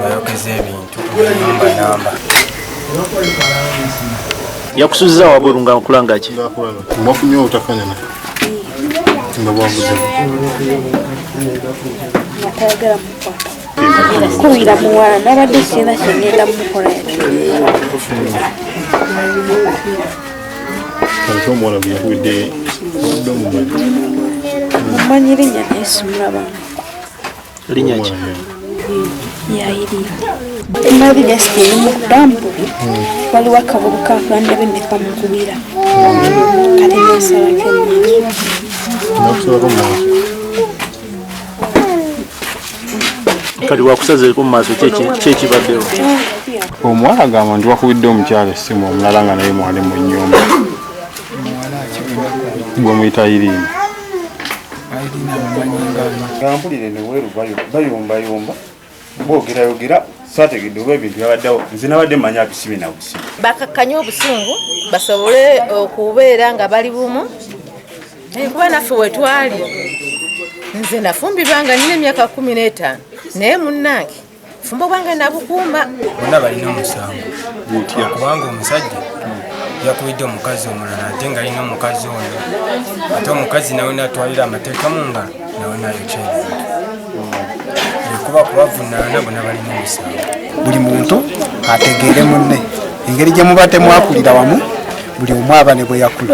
nayokeza ebintu namba yakusuza wabulunga kulanga ki Omuwala Obutakkaanya nga bwavuze natayagala mukwata kubira muwala nabadde sina kyengenda mukola kati omuwala bwe yakubidde mumanyi linnya nesimulaba linnya ki yairira emali lyasitiri mukudampu waliwo akabulu kakanda benneka mukubira kati nensalako nakusalako mu maaso kati wakusazeeko mu maaso kyekibaddewo omuwala agamba nti wakubidde omukyala essimu omulala nga naye mwali mu nnyumba gwe muyita Irina ngampulire neweeru bayombayomba bogerayogera sategedde oba ebintu byabaddewo nze nabadde manya bisibe na busibe bakakkanya obusungu basobole okubeera nga bali bumu kuba naffe wetwali nze nafumbirwa nga nina emyaka 15 naye munnange fumbo bwange nabukuuma bonna balina omusango kubanga omusajja yakubidde omukazi omulala ate nga alina omukazi oyo ate omukazi nawe natwalira amateeka mu ngalo nawe nayokya ebintu kuba kubavunaana bonna balina omusango buli muntu ategeere munne engeri gye muba temwakulira wamu buli omu aba ne bwe yakula